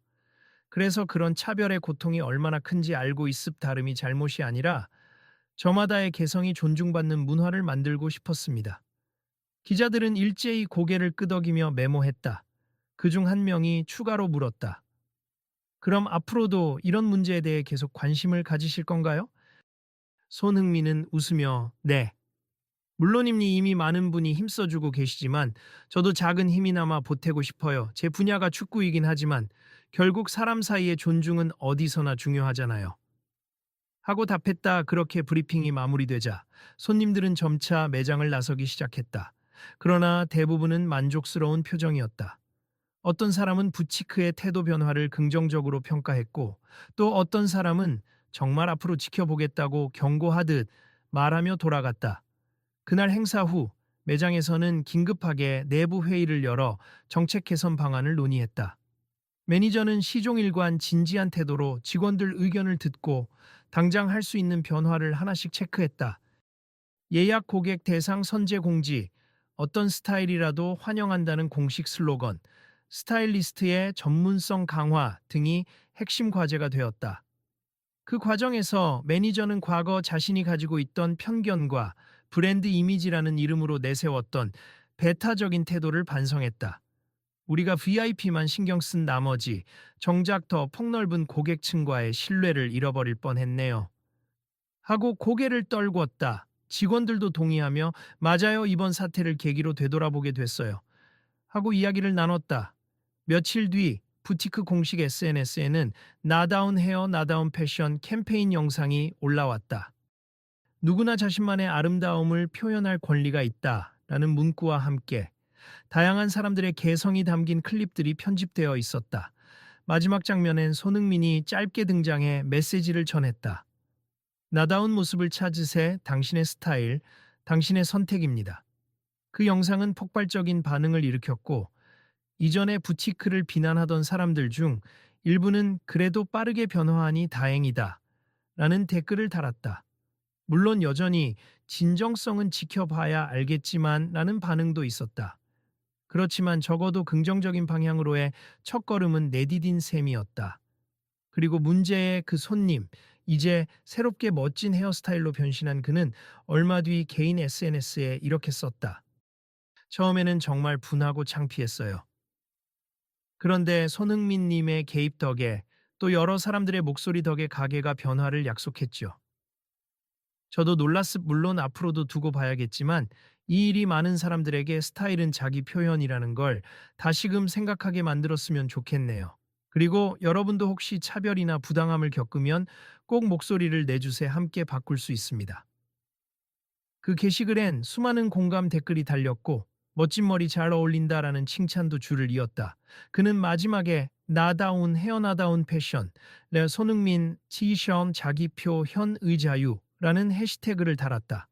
그래서 그런 차별의 고통이 얼마나 큰지 알고 있습. 다름이 잘못이 아니라 저마다의 개성이 존중받는 문화를 만들고 싶었습니다. 기자들은 일제히 고개를 끄덕이며 메모했다. 그중 한 명이 추가로 물었다. 그럼 앞으로도 이런 문제에 대해 계속 관심을 가지실 건가요? 손흥민은 웃으며 네. 물론입니. 이미 많은 분이 힘써주고 계시지만 저도 작은 힘이나마 보태고 싶어요. 제 분야가 축구이긴 하지만 결국 사람 사이의 존중은 어디서나 중요하잖아요. 하고 답했다. 그렇게 브리핑이 마무리되자 손님들은 점차 매장을 나서기 시작했다. 그러나 대부분은 만족스러운 표정이었다. 어떤 사람은 부치크의 태도 변화를 긍정적으로 평가했고, 또 어떤 사람은 정말 앞으로 지켜보겠다고 경고하듯 말하며 돌아갔다. 그날 행사 후 매장에서는 긴급하게 내부 회의를 열어 정책 개선 방안을 논의했다. 매니저는 시종일관 진지한 태도로 직원들 의견을 듣고 당장 할 수 있는 변화를 하나씩 체크했다. 예약 고객 대상 선제 공지, 어떤 스타일이라도 환영한다는 공식 슬로건, 스타일리스트의 전문성 강화 등이 핵심 과제가 되었다. 그 과정에서 매니저는 과거 자신이 가지고 있던 편견과 브랜드 이미지라는 이름으로 내세웠던 배타적인 태도를 반성했다. 우리가 VIP만 신경 쓴 나머지 정작 더 폭넓은 고객층과의 신뢰를 잃어버릴 뻔했네요. 하고 고개를 떨궜다. 직원들도 동의하며 맞아요, 이번 사태를 계기로 되돌아보게 됐어요. 하고 이야기를 나눴다. 며칠 뒤 부티크 공식 SNS에는 나다운 헤어 나다운 패션 캠페인 영상이 올라왔다. 누구나 자신만의 아름다움을 표현할 권리가 있다 라는 문구와 함께 다양한 사람들의 개성이 담긴 클립들이 편집되어 있었다. 마지막 장면엔 손흥민이 짧게 등장해 메시지를 전했다. 나다운 모습을 찾으세, 당신의 스타일, 당신의 선택입니다. 그 영상은 폭발적인 반응을 일으켰고, 이전에 부티크를 비난하던 사람들 중 일부는 그래도 빠르게 변화하니 다행이다 라는 댓글을 달았다. 물론 여전히 진정성은 지켜봐야 알겠지만 라는 반응도 있었다. 그렇지만 적어도 긍정적인 방향으로의 첫걸음은 내디딘 셈이었다. 그리고 문제의 그 손님, 이제 새롭게 멋진 헤어스타일로 변신한 그는 얼마 뒤 개인 SNS에 이렇게 썼다. 처음에는 정말 분하고 창피했어요. 그런데 손흥민 님의 개입 덕에 또 여러 사람들의 목소리 덕에 가게가 변화를 약속했죠. 저도 물론 앞으로도 두고 봐야겠지만 이 일이 많은 사람들에게 스타일은 자기 표현이라는 걸 다시금 생각하게 만들었으면 좋겠네요. 그리고 여러분도 혹시 차별이나 부당함을 겪으면 꼭 목소리를 내주세, 함께 바꿀 수 있습니다. 그 게시글엔 수많은 공감 댓글이 달렸고 멋진 머리 잘 어울린다라는 칭찬도 줄을 이었다. 그는 마지막에 나다운 헤어나다운 패션, 손흥민 치시엄 자기표 현의자유라는 해시태그를 달았다.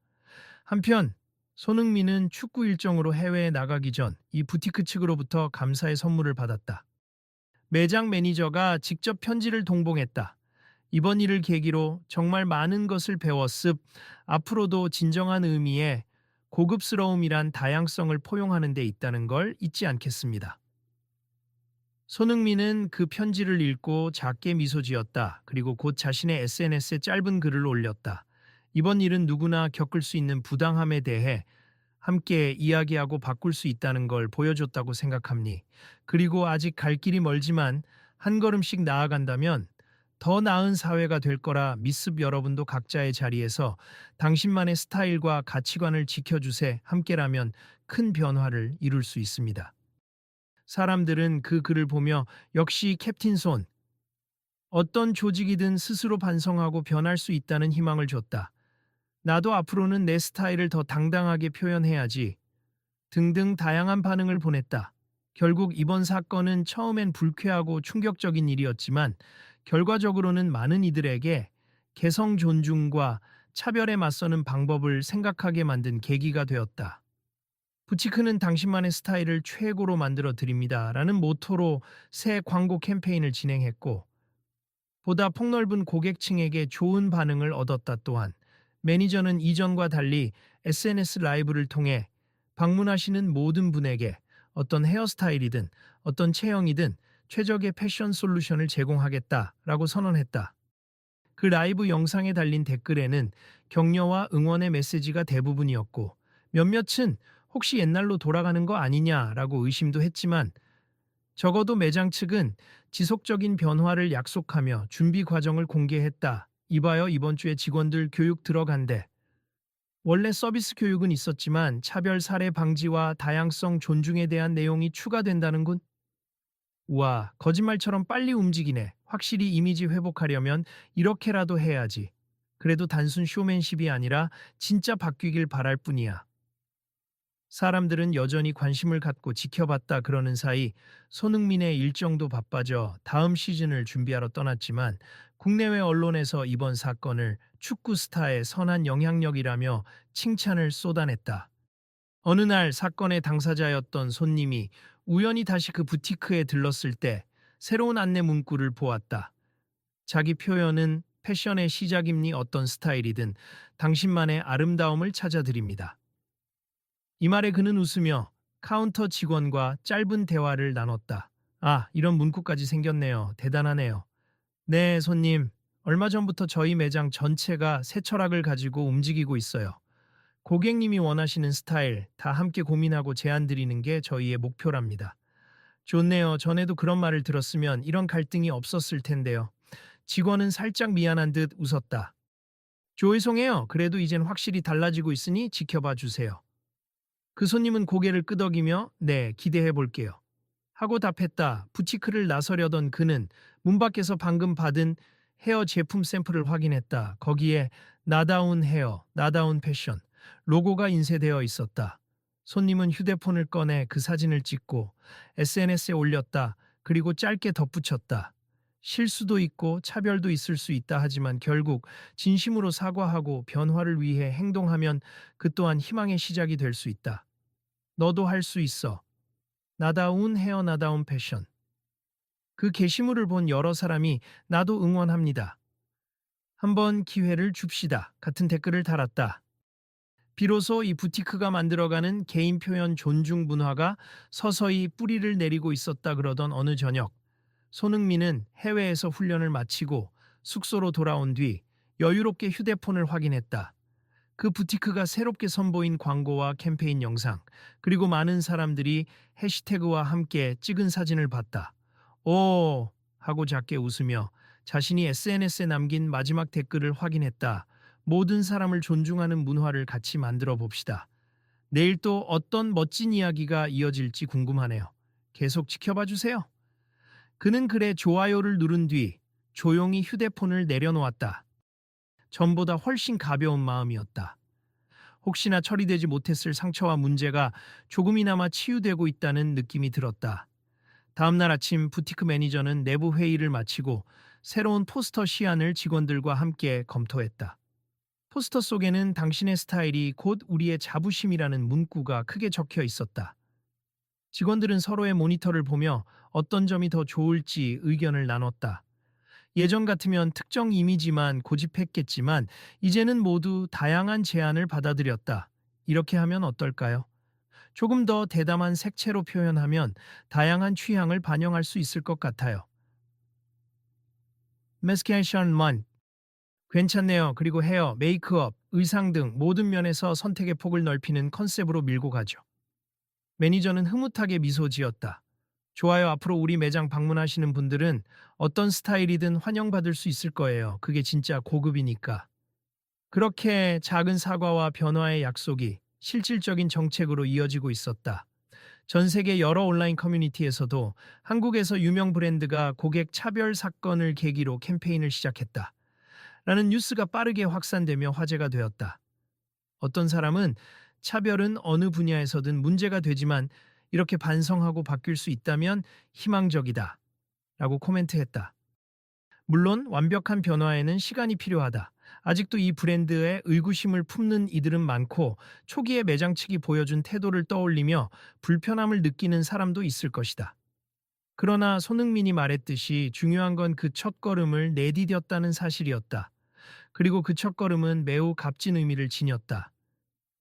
한편 손흥민은 축구 일정으로 해외에 나가기 전 이 부티크 측으로부터 감사의 선물을 받았다. 매장 매니저가 직접 편지를 동봉했다. 이번 일을 계기로 정말 많은 것을 배웠습. 앞으로도 진정한 의미의 고급스러움이란 다양성을 포용하는 데 있다는 걸 잊지 않겠습니다. 손흥민은 그 편지를 읽고 작게 미소 지었다. 그리고 곧 자신의 SNS에 짧은 글을 올렸다. 이번 일은 누구나 겪을 수 있는 부당함에 대해 함께 이야기하고 바꿀 수 있다는 걸 보여줬다고 생각합니. 그리고 아직 갈 길이 멀지만 한 걸음씩 나아간다면 더 나은 사회가 될 거라 믿습. 여러분도 각자의 자리에서 당신만의 스타일과 가치관을 지켜주세. 함께라면 큰 변화를 이룰 수 있습니다. 사람들은 그 글을 보며 역시 캡틴 손, 어떤 조직이든 스스로 반성하고 변할 수 있다는 희망을 줬다. 나도 앞으로는 내 스타일을 더 당당하게 표현해야지. 등등 다양한 반응을 보냈다. 결국 이번 사건은 처음엔 불쾌하고 충격적인 일이었지만 결과적으로는 많은 이들에게 개성 존중과 차별에 맞서는 방법을 생각하게 만든 계기가 되었다. 부치크는 당신만의 스타일을 최고로 만들어 드립니다 라는 모토로 새 광고 캠페인을 진행했고, 보다 폭넓은 고객층에게 좋은 반응을 얻었다. 또한 매니저는 이전과 달리 SNS 라이브를 통해 방문하시는 모든 분에게 어떤 헤어스타일이든 어떤 체형이든 최적의 패션 솔루션을 제공하겠다라고 선언했다. 그 라이브 영상에 달린 댓글에는 격려와 응원의 메시지가 대부분이었고, 몇몇은 혹시 옛날로 돌아가는 거 아니냐라고 의심도 했지만, 적어도 매장 측은 지속적인 변화를 약속하며 준비 과정을 공개했다. 이봐요, 이번 주에 직원들 교육 들어간대. 원래 서비스 교육은 있었지만 차별 사례 방지와 다양성 존중에 대한 내용이 추가된다는군. 우와, 거짓말처럼 빨리 움직이네. 확실히 이미지 회복하려면 이렇게라도 해야지. 그래도 단순 쇼맨십이 아니라 진짜 바뀌길 바랄 뿐이야. 사람들은 여전히 관심을 갖고 지켜봤다 그러는 사이 손흥민의 일정도 바빠져 다음 시즌을 준비하러 떠났지만 국내외 언론에서 이번 사건을 축구 스타의 선한 영향력이라며 칭찬을 쏟아냈다. 어느 날 사건의 당사자였던 손님이 우연히 다시 그 부티크에 들렀을 때 새로운 안내 문구를 보았다. 자기 표현은 패션의 시작임니 어떤 스타일이든 당신만의 아름다움을 찾아드립니다. 이 말에 그는 웃으며 카운터 직원과 짧은 대화를 나눴다. 아, 이런 문구까지 생겼네요. 대단하네요. 네, 손님. 얼마 전부터 저희 매장 전체가 새 철학을 가지고 움직이고 있어요. 고객님이 원하시는 스타일 다 함께 고민하고 제안 드리는 게 저희의 목표랍니다. 좋네요. 전에도 그런 말을 들었으면 이런 갈등이 없었을 텐데요. 직원은 살짝 미안한 듯 웃었다. 죄송해요. 그래도 이젠 확실히 달라지고 있으니 지켜봐 주세요. 그 손님은 고개를 끄덕이며 네, 기대해 볼게요. 하고 답했다. 부티크를 나서려던 그는 문 밖에서 방금 받은 헤어 제품 샘플을 확인했다. 거기에 나다운 헤어, 나다운 패션, 로고가 인쇄되어 있었다. 손님은 휴대폰을 꺼내 그 사진을 찍고 SNS에 올렸다. 그리고 짧게 덧붙였다. 실수도 있고 차별도 있을 수 있다 하지만 결국 진심으로 사과하고 변화를 위해 행동하면 그 또한 희망의 시작이 될 수 있다. 너도 할 수 있어. 나다운 헤어 나다운 패션. 그 게시물을 본 여러 사람이 나도 응원합니다. 한번 기회를 줍시다. 같은 댓글을 달았다. 비로소 이 부티크가 만들어가는 개인 표현 존중 문화가 서서히 뿌리를 내리고 있었다 그러던 어느 저녁, 손흥민은 해외에서 훈련을 마치고 숙소로 돌아온 뒤 여유롭게 휴대폰을 확인했다. 그 부티크가 새롭게 선보인 광고와 캠페인 영상, 그리고 많은 사람들이 해시태그와 함께 찍은 사진을 봤다. 오! 하고 작게 웃으며 자신이 SNS에 남긴 마지막 댓글을 확인했다. 모든 사람을 존중하는 문화를 같이 만들어 봅시다. 내일 또 어떤 멋진 이야기가 이어질지 궁금하네요. 계속 지켜봐 주세요. 그는 글에 좋아요를 누른 뒤 조용히 휴대폰을 내려놓았다. 전보다 훨씬 가벼운 마음이었다. 혹시나 처리되지 못했을 상처와 문제가 조금이나마 치유되고 있다는 느낌이 들었다. 다음 날 아침 부티크 매니저는 내부 회의를 마치고 새로운 포스터 시안을 직원들과 함께 검토했다. 포스터 속에는 당신의 스타일이 곧 우리의 자부심이라는 문구가 크게 적혀 있었다. 직원들은 서로의 모니터를 보며 어떤 점이 더 좋을지 의견을 나눴다. 예전 같으면 특정 이미지만 고집했겠지만 이제는 모두 다양한 제안을 받아들였다. 이렇게 하면 어떨까요? 조금 더 대담한 색채로 표현하면 다양한 취향을 반영할 수 있을 것 같아요. 메스케이션만 괜찮네요. 그리고 헤어, 메이크업, 의상 등 모든 면에서 선택의 폭을 넓히는 컨셉으로 밀고 가죠. 매니저는 흐뭇하게 미소 지었다. 좋아요. 앞으로 우리 매장 방문하시는 분들은 어떤 스타일이든 환영받을 수 있을 거예요. 그게 진짜 고급이니까. 그렇게 작은 사과와 변화의 약속이 실질적인 정책으로 이어지고 있었다. 전 세계 여러 온라인 커뮤니티에서도 한국에서 유명 브랜드가 고객 차별 사건을 계기로 캠페인을 시작했다. 라는 뉴스가 빠르게 확산되며 화제가 되었다. 어떤 사람은 차별은 어느 분야에서든 문제가 되지만 이렇게 반성하고 바뀔 수 있다면 희망적이다. 라고 코멘트했다. 물론 완벽한 변화에는 시간이 필요하다. 아직도 이 브랜드에 의구심을 품는 이들은 많고 초기에 매장 측이 보여준 태도를 떠올리며 불편함을 느끼는 사람도 있을 것이다. 그러나 손흥민이 말했듯이 중요한 건 그 첫걸음을 내디뎠다는 사실이었다. 그리고 그 첫걸음은 매우 값진 의미를 지녔다.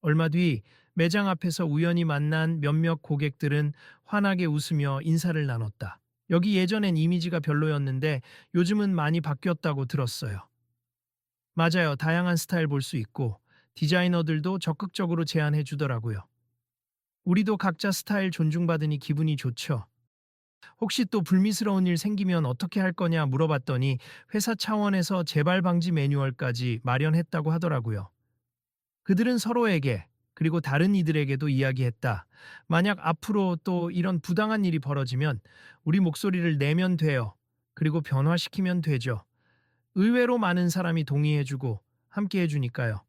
얼마 뒤 매장 앞에서 우연히 만난 몇몇 고객들은 환하게 웃으며 인사를 나눴다. 여기 예전엔 이미지가 별로였는데 요즘은 많이 바뀌었다고 들었어요. 맞아요. 다양한 스타일 볼 수 있고 디자이너들도 적극적으로 제안해 주더라고요. 우리도 각자 스타일 존중받으니 기분이 좋죠. 혹시 또 불미스러운 일 생기면 어떻게 할 거냐 물어봤더니 회사 차원에서 재발 방지 매뉴얼까지 마련했다고 하더라고요. 그들은 서로에게 그리고 다른 이들에게도 이야기했다. 만약 앞으로 또 이런 부당한 일이 벌어지면 우리 목소리를 내면 돼요. 그리고 변화시키면 되죠. 의외로 많은 사람이 동의해주고 함께해주니까요.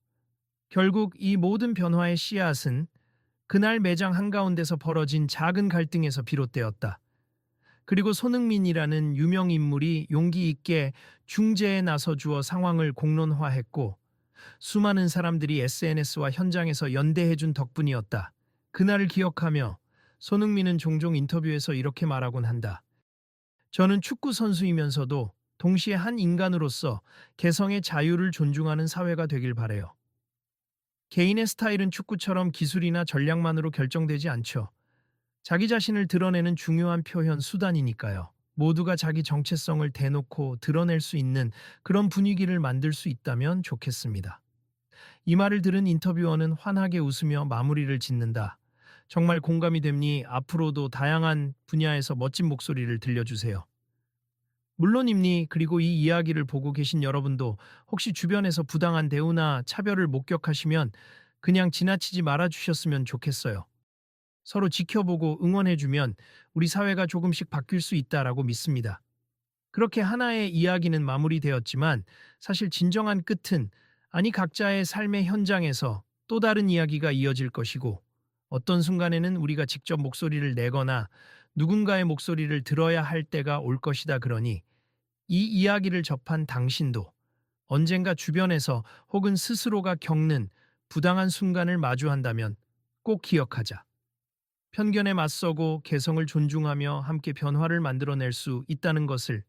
결국 이 모든 변화의 씨앗은 그날 매장 한가운데서 벌어진 작은 갈등에서 비롯되었다. 그리고 손흥민이라는 유명 인물이 용기 있게 중재에 나서 주어 상황을 공론화했고 수많은 사람들이 SNS와 현장에서 연대해준 덕분이었다. 그날을 기억하며 손흥민은 종종 인터뷰에서 이렇게 말하곤 한다. 저는 축구 선수이면서도 동시에 한 인간으로서 개성의 자유를 존중하는 사회가 되길 바래요. 개인의 스타일은 축구처럼 기술이나 전략만으로 결정되지 않죠. 자기 자신을 드러내는 중요한 표현 수단이니까요. 모두가 자기 정체성을 대놓고 드러낼 수 있는 그런 분위기를 만들 수 있다면 좋겠습니다. 이 말을 들은 인터뷰어는 환하게 웃으며 마무리를 짓는다. 정말 공감이 됩니 앞으로도 다양한 분야에서 멋진 목소리를 들려주세요. 물론입니 그리고 이 이야기를 보고 계신 여러분도 혹시 주변에서 부당한 대우나 차별을 목격하시면 그냥 지나치지 말아주셨으면 좋겠어요. 서로 지켜보고 응원해주면 우리 사회가 조금씩 바뀔 수 있다라고 믿습니다. 그렇게 하나의 이야기는 마무리되었지만 사실 진정한 끝은 아니 각자의 삶의 현장에서 또 다른 이야기가 이어질 것이고 어떤 순간에는 우리가 직접 목소리를 내거나 누군가의 목소리를 들어야 할 때가 올 것이다 그러니 이 이야기를 접한 당신도 언젠가 주변에서 혹은 스스로가 겪는 부당한 순간을 마주한다면 꼭 기억하자. 편견에 맞서고 개성을 존중하며 함께 변화를 만들어낼 수 있다는 것을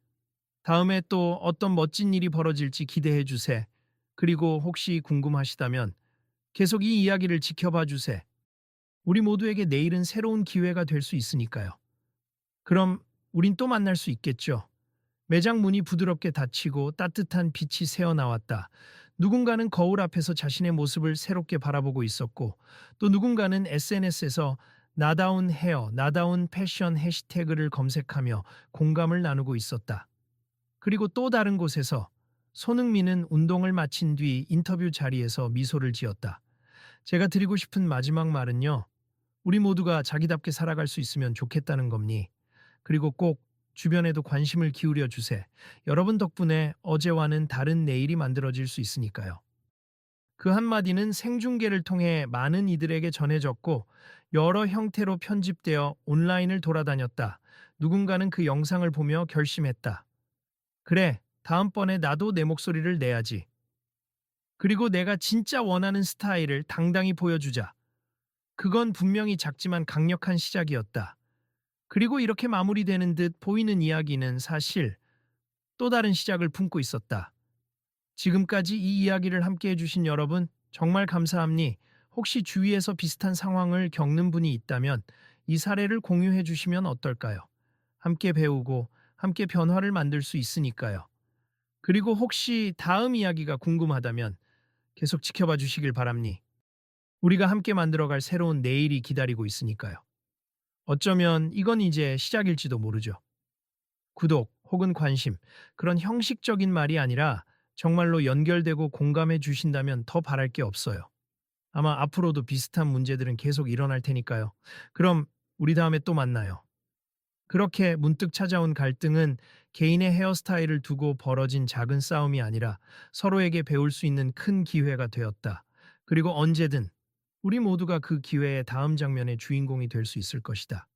다음에 또 어떤 멋진 일이 벌어질지 기대해 주세. 그리고 혹시 궁금하시다면 계속 이 이야기를 지켜봐 주세. 우리 모두에게 내일은 새로운 기회가 될 수 있으니까요. 그럼 우린 또 만날 수 있겠죠. 매장 문이 부드럽게 닫히고 따뜻한 빛이 새어나왔다. 누군가는 거울 앞에서 자신의 모습을 새롭게 바라보고 있었고 또 누군가는 SNS에서 나다운 헤어, 나다운 패션 해시태그를 검색하며 공감을 나누고 있었다. 그리고 또 다른 곳에서 손흥민은 운동을 마친 뒤 인터뷰 자리에서 미소를 지었다. 제가 드리고 싶은 마지막 말은요. 우리 모두가 자기답게 살아갈 수 있으면 좋겠다는 겁니. 그리고 꼭 주변에도 관심을 기울여 주세. 여러분 덕분에 어제와는 다른 내일이 만들어질 수 있으니까요. 그 한마디는 생중계를 통해 많은 이들에게 전해졌고 여러 형태로 편집되어 온라인을 돌아다녔다. 누군가는 그 영상을 보며 결심했다. 그래, 다음번에 나도 내 목소리를 내야지. 그리고 내가 진짜 원하는 스타일을 당당히 보여주자. 그건 분명히 작지만 강력한 시작이었다. 그리고 이렇게 마무리되는 듯 보이는 이야기는 사실 또 다른 시작을 품고 있었다. 지금까지 이 이야기를 함께 해주신 여러분 정말 감사합니. 혹시 주위에서 비슷한 상황을 겪는 분이 있다면 이 사례를 공유해 주시면 어떨까요? 함께 배우고 함께 변화를 만들 수 있으니까요. 그리고 혹시 다음 이야기가 궁금하다면 계속 지켜봐 주시길 바랍니. 우리가 함께 만들어갈 새로운 내일이 기다리고 있으니까요. 어쩌면 이건 이제 시작일지도 모르죠. 구독 혹은 관심, 그런 형식적인 말이 아니라 정말로 연결되고 공감해 주신다면 더 바랄 게 없어요. 아마 앞으로도 비슷한 문제들은 계속 일어날 테니까요. 그럼 우리 다음에 또 만나요. 그렇게 문득 찾아온 갈등은 개인의 헤어스타일을 두고 벌어진 작은 싸움이 아니라 서로에게 배울 수 있는 큰 기회가 되었다. 그리고 언제든 우리 모두가 그 기회의 다음 장면의 주인공이 될 수 있을 것이다.